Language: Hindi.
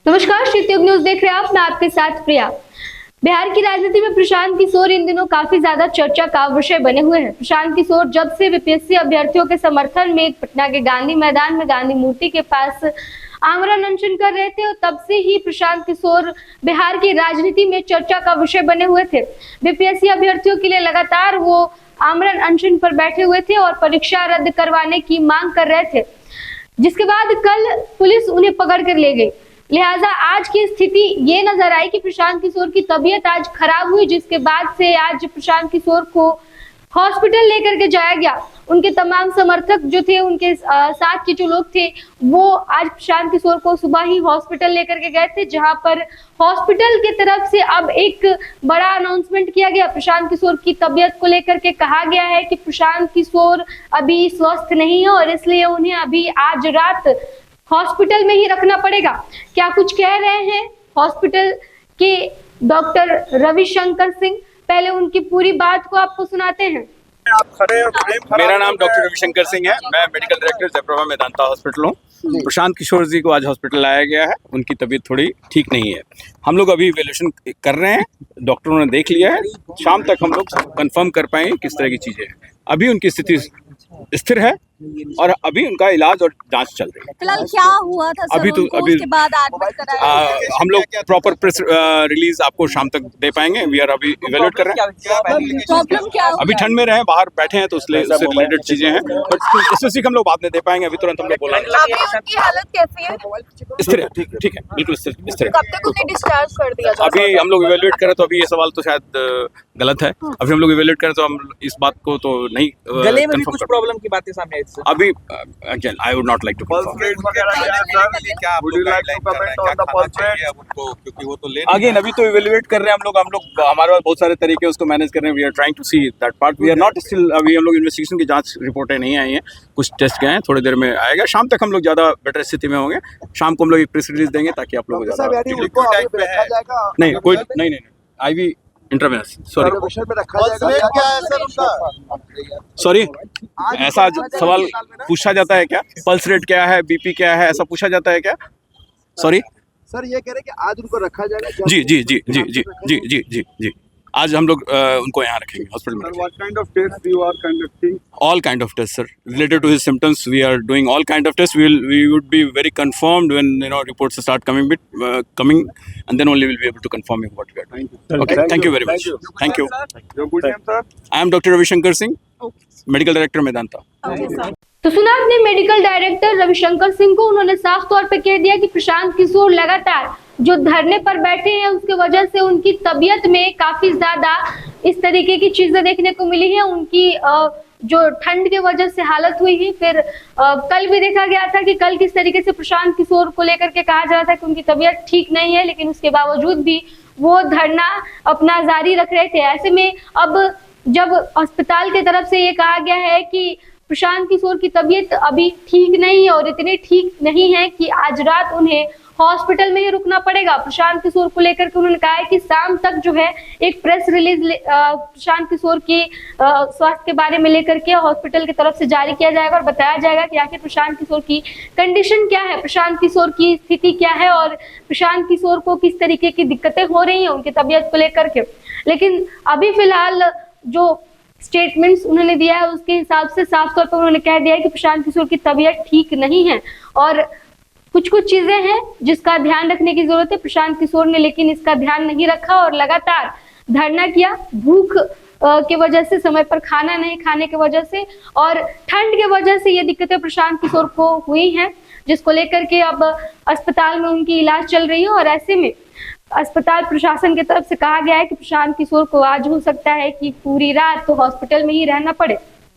नमस्कार, श्रीयुग न्यूज देख रहे हैं आप। मैं आपके साथ प्रिया। बिहार की राजनीति में प्रशांत किशोर इन दिनों काफी ज्यादा चर्चा का विषय बने हुए हैं। प्रशांत किशोर जब से बीपीएससी अभ्यर्थियों के समर्थन में पटना के गांधी मैदान में गांधी मूर्ति के पास आमरण अनशन कर रहे थे और तब से ही प्रशांत किशोर बिहार की राजनीति में चर्चा का विषय बने हुए थे। बीपीएससी अभ्यर्थियों के लिए लगातार वो आमरण अनशन पर बैठे हुए थे और परीक्षा रद्द करवाने की मांग कर रहे थे, जिसके बाद कल पुलिस उन्हें पकड़ कर ले गई। लिहाजा आज की स्थिति ये नजर आई कि प्रशांत किशोर की तबीयत आज खराब हुई, जिसके बाद से आज प्रशांत किशोर को हॉस्पिटल लेकर के जाया गया। उनके तमाम समर्थक जो थे, उनके साथ के जो लोग थे, वो आज प्रशांत किशोर को सुबह ही हॉस्पिटल लेकर के गए थे, जहां पर हॉस्पिटल की तरफ से अब एक बड़ा अनाउंसमेंट किया गया। प्रशांत किशोर की तबीयत को लेकर के कहा गया है कि प्रशांत किशोर अभी स्वस्थ नहीं है और इसलिए उन्हें अभी आज रात हॉस्पिटल में ही रखना पड़ेगा। क्या कुछ कह रहे हैं हॉस्पिटल के डॉक्टर रविशंकर सिंह, पहले उनकी पूरी बात को आपको सुनाते हैं। मेरा नाम डॉक्टर रविशंकर सिंह है। मैं medical director Jayaprabha Medanta hospital हूँ। प्रशांत किशोर जी को आज हॉस्पिटल लाया गया है। उनकी तबीयत थोड़ी ठीक नहीं है। हम लोग अभी इवैल्यूएशन कर रहे हैं, डॉक्टरों ने देख लिया है। शाम तक हम लोग कंफर्म कर पाएंगे किस तरह की चीजें हैं। अभी उनकी स्थिति स्थिर है और अभी उनका इलाज और जांच चल रही है। फिलहाल क्या हुआ था सर? अभी उसके बाद एडमिट कराया हम लोग प्रॉपर प्रेस रिलीज आपको शाम तक दे पाएंगे। वी आर अभी इवैल्यूएट कर रहे हैं। प्रॉब्लम क्या अभी ठंड में रहे, बाहर बैठे हैं तो उससे रिलेटेड चीजें हैं, बट स्पेसिफिक हम लोग बाद में दे पाएंगे। अभी तुरंत हम लोग बोला आपकी हालत कैसी है? स्थिर है, ठीक है, बिल्कुल स्थिर है। कब तक उन्हें डिस्चार्ज कर दिया जाए? अभी हम लोग इवैल्यूएट करें तो अभी ये सवाल तो शायद गलत है। अभी हम लोग इवैल्यूएट करें तो हम इस बात को तो नहीं गले में भी कुछ प्रॉब्लम की बातें सामने आई थी अभी। Again I would not like to again अभी तो इवैल्यूएट कर रहे हैं हम लोग हमारे पास बहुत सारे तरीके उसको मैनेज कर रहे हैं। We are trying to see that part. We are not still अभी हम लोग इन्वेस्टिगेशन की जांच रिपोर्टें नहीं आई हैं, कुछ टेस्ट गए हैं, थोड़ी देर में आएगा। शाम तक हम लोग ज़्यादा बेटर स्थिति में होंगे। शाम को हम लोग एक प्रेस रिलीज देंगे ताकि आप लोग नहीं IV इंट्रावेनस सॉरी ऐसा सवाल पूछा जाता है क्या? पल्स रेट क्या है, बीपी क्या है, ऐसा पूछा जाता है क्या? सॉरी सर, ये कह रहे हैं कि आज उनको रखा जाएगा। जी आज हम लोग उनको यहाँ रखेंगे हॉस्पिटल में। What kind of tests you are conducting? All kind of tests, sir. Related to his symptoms, we are doing all kind of tests. We would be very confirmed when reports start coming, and then only we'll be able to confirm what we are doing. Okay, thank you very much. Thank you. Your good name, sir? I am Dr. Ravishankar Singh, Medical Director Medanta. तो सुना आपने मेडिकल डायरेक्टर रविशंकर सिंह को। उन्होंने साफ तौर पे कह दिया कि प्रशांत किशोर लगातार जो धरने पर बैठे हैं उसके वजह से उनकी तबीयत में काफी ज्यादा इस तरीके की चीजें देखने को मिली है। उनकी जो ठंड के वजह से हालत हुई है, फिर कल भी देखा गया था कि कल किस तरीके से प्रशांत किशोर को लेकर के कहा जा रहा था कि उनकी तबीयत ठीक नहीं है, लेकिन उसके बावजूद भी वो धरना अपना जारी रख रहे थे। ऐसे में अब जब अस्पताल की तरफ से ये कहा गया है कि प्रशांत किशोर की तबीयत अभी ठीक नहीं है और इतनी ठीक नहीं है कि आज रात उन्हें हॉस्पिटल में ही रुकना पड़ेगा। प्रशांत किशोर को लेकर के उन्होंने कहा है कि शाम तक जो है एक प्रेस रिलीज प्रशांत किशोर की स्वास्थ्य के बारे में लेकर के हॉस्पिटल की तरफ से जारी किया जाएगा और बताया जाएगा कि आखिर प्रशांत किशोर की कंडीशन क्या है, प्रशांत किशोर की स्थिति क्या है और प्रशांत किशोर को किस तरीके की दिक्कतें हो रही हैं उनकी तबीयत को लेकर के। लेकिन अभी फिलहाल जो स्टेटमेंट्स उन्होंने दिया है उसके हिसाब से साफ तौर पर उन्होंने कह दिया है कि प्रशांत किशोर की तबीयत ठीक नहीं है और कुछ चीजें हैं जिसका ध्यान रखने की जरूरत है। प्रशांत किशोर ने लेकिन इसका ध्यान नहीं रखा और लगातार धरना किया। भूख के वजह से, समय पर खाना नहीं खाने की वजह से और ठंड के वजह से ये दिक्कतें प्रशांत किशोर को हुई हैं, जिसको लेकर के अब अस्पताल में उनकी इलाज चल रही है। और ऐसे में अस्पताल प्रशासन की तरफ से कहा गया है कि प्रशांत किशोर को आज हो सकता है कि पूरी रात तो हॉस्पिटल में ही रहना पड़े।